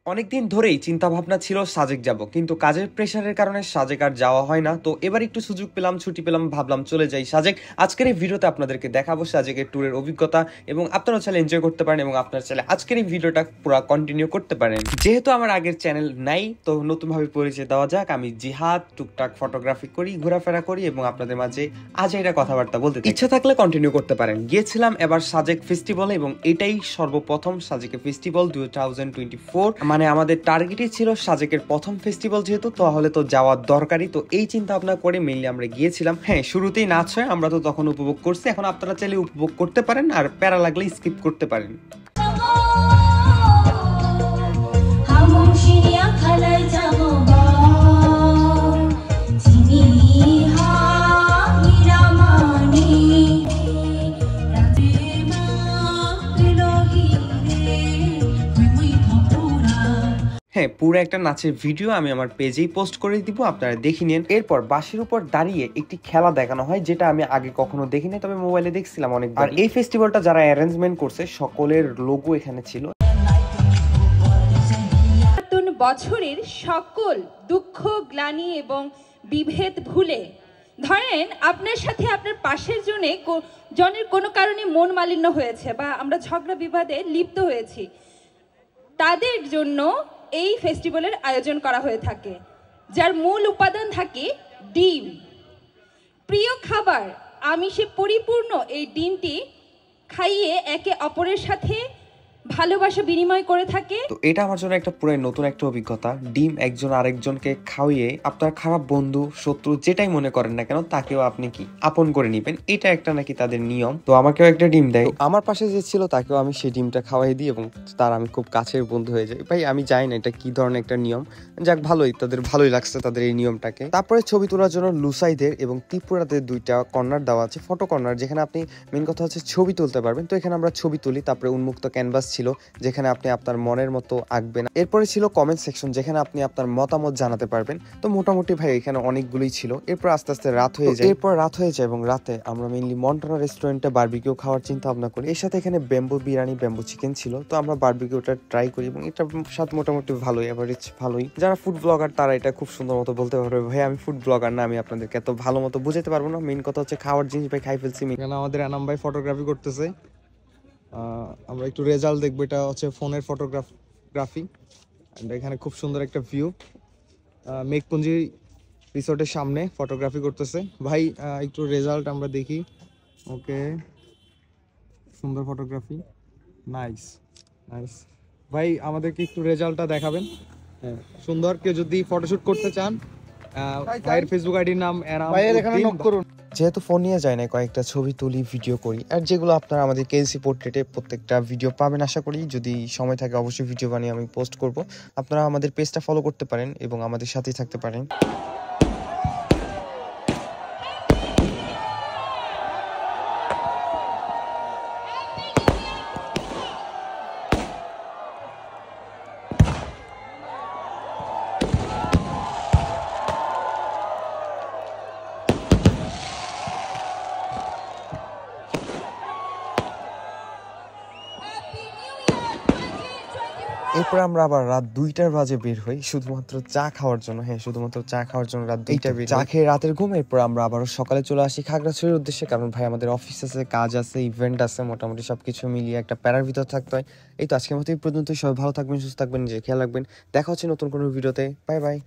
অনেকদিন ধরেই চিন্তা ভাবনা ছিল সাজেক যাব, কিন্তু কাজের প্রেশারের কারণে সাজেক আর যাওয়া হয় না। তো এবার একটু সুযোগ পেলাম, ছুটি পেলাম, ভাবলাম চলে যাই সাজেক। আজকের এই ভিডিওতে আপনাদেরকে দেখাবো সাজেকের ট্যুরের অভিজ্ঞতা, এবং আপনারা চাইলে এনজয় করতে পারেন এবং আপনারা চাইলে আজকের এই ভিডিওটা পুরো কন্টিনিউ করতে পারেন। যেহেতু আমার আগের চ্যানেল নাই, তো নতুনভাবে পরিচয় দেওয়া যাক। আমি জিহাদ, টুকটাক ফটোগ্রাফি করি, ঘোরাফেরা করি এবং আপনাদের মাঝে আজাইরা কথাবার্তা বলতে থাকি। ইচ্ছা থাকলে কন্টিনিউ করতে পারেন। গিয়েছিলাম এবার সাজেক ফেস্টিভ্যালে, এবং এটাই সর্বপ্রথম সাজেকের ফেস্টিভ্যাল 2024। মানে আমাদের টার্গেটই ছিল সাজেকের প্রথম ফেস্টিভ্যাল, যেহেতু তাহলে তো যাওয়ার দরকারই। তো এই চিন্তা ভাবনা করে মেইনলি আমরা গিয়েছিলাম। হ্যাঁ, শুরুতেই নাচ হয়, আমরা তো তখন উপভোগ করছি। এখন আপনারা চাইলে উপভোগ করতে পারেন, আর প্যারা লাগলে স্কিপ করতে পারেন। হ্যাঁ, পুরো একটা নাচের ভিডিও আমি আমার পেজেই পোস্ট করে দিব, আপনারা দেখে নিন। এরপর বাসের উপর দাঁড়িয়ে একটি খেলা দেখানো হয়, যেটা আমি আগে কখনো দেখিনি, তবে মোবাইলে দেখছিলাম অনেকবার। আর এই ফেস্টিভ্যালটা যারা অ্যারেঞ্জমেন্ট করছে সকলের লোগো এখানে ছিল। নতুন বছরের সকল দুঃখ, গ্লানি এবং বিভেদ ভুলে, ধরেন আপনার সাথে আপনার পাশের জনের কোনো কারণে মন মালিন্য হয়েছে বা আমরা ঝগড়া বিবাদে লিপ্ত হয়েছি, তাদের জন্য এই ফেস্টিভ্যালের আয়োজন করা হয়ে থাকে, যার মূল উপাদান থাকে ডিম। প্রিয় খাবার আমিষে পরিপূর্ণ এই ডিমটি খাইয়ে একে অপরের সাথে ভালোবাসা বিনিময় করে থাকে। তো এটা আমার জন্য একটা পুরো নতুন একটা অভিজ্ঞতা। ডিম একজন আরেকজনকে খাওয়িয়ে আপনার খারাপ বন্ধু, শত্রু যেটাই মনে করেন না কেন, তাকেও আপনি কি আপন করে নিবেন, এটা একটা নাকি তাদের নিয়ম। তো আমাকেও একটা ডিম দেয়, আমার পাশে যে ছিল তাকেও আমি সেই ডিমটা খাওয়াই দিই, এবং তার আমি খুব কাছের বন্ধু হয়ে যাই। ভাই আমি জানি না এটা কি ধরনের একটা নিয়ম, যাক ভালোই, তাদের ভালোই লাগছে তাদের এই নিয়মটাকে। তারপরে ছবি তোলার জন্য লুসাইদের এবং ত্রিপুরাতে দুইটা কর্নার দেওয়া আছে, ফটো কর্নার, যেখানে আপনি মেন কথা হচ্ছে ছবি তুলতে পারবেন। তো এখানে আমরা ছবি তুলি। তারপরে উন্মুক্ত ক্যানভাস ছিল, যেখানে আপনি আপনার মনের মতো আঁকবেন। এরপরে ছিল কমেন্ট সেকশন, যেখানে আপনি আপনার মতামত জানাতে পারবেন। তো মোটামুটি ভাই এখানে অনেকগুলোই ছিল। এরপর আস্তে আস্তে রাত হয়ে যায়। এবং রাতে আমরা মেইনলি মন্টানা রেস্টুরেন্টে বারবিকিউ খাওয়ার চিন্তা ভাবনা করি। এর সাথে এখানে ব্যাম্বু বিরিয়ানি, ব্যাম্বু চিকেন ছিল। তো আমরা বারবিকিউটা ট্রাই করি, এবং এটার স্বাদ মোটামুটি ভালোই, এভারেজ ভালোই। যারা ফুড ব্লগার তারা এটা খুব সুন্দর মতো বলতে পারবে। ভাই আমি ফুড ব্লগার না, আমি আপনাদেরকে এত ভালো মতো বুঝাতে পারবো না। মেইন কথা হচ্ছে খাওয়ার জিনিস ভাই খাই ফেলছি। এখানে আমাদের আনাম ভাই ফটোগ্রাফি করতেছে। আমরা একটু রেজাল্ট দেখবো। এটা হচ্ছে ফোনের ফটোগ্রাফি। এখানে খুব সুন্দর একটা ভিউ, মেঘপুঞ্জি রিসোর্টের সামনে ফটোগ্রাফি করতেছে ভাই। একটু রেজাল্ট আমরা দেখি। ওকে, সুন্দর ফটোগ্রাফি, নাইস নাইস। ভাই আমাদেরকে একটু রেজাল্টটা দেখাবেন। হ্যাঁ, সুন্দর। কেউ যদি ফটোশুট করতে চান, ভাইয়ের ফেসবুক আইডির নাম করুন। যেহেতু ফোন নিয়ে যায় না, কয়েকটা ছবি তুলি, ভিডিও করি, আর যেগুলো আপনারা আমাদের কেএলসি পোর্ট্রেটে প্রত্যেকটা ভিডিও পাবেন আশা করি। যদি সময় থাকে অবশ্যই ভিডিও বানিয়ে আমি পোস্ট করব। আপনারা আমাদের পেজটা ফলো করতে পারেন এবং আমাদের সাথেই থাকতে পারেন। এরপর আমরা আবার রাত 2টার বাজে বের হই, শুধুমাত্র চা খাওয়ার জন্য। হ্যাঁ, শুধুমাত্র চা খাওয়ার জন্য রাত 2টায় বের, চা খেয়ে রাতের ঘুম। এরপর আমরা আবারও সকালে চলে আসি খাগড়াছড়ির উদ্দেশ্যে, কারণ ভাই আমাদের অফিস আছে, কাজ আছে, ইভেন্ট আছে, মোটামুটি সবকিছু মিলিয়ে একটা প্যারার ভিতর থাকতে হয়। এই তো আজকের মতো এই পর্যন্তই। সবাই ভালো থাকবেন, সুস্থ থাকবেন, নিজের খেয়াল রাখবেন। দেখা হচ্ছে নতুন কোনো ভিডিওতে। Bye bye.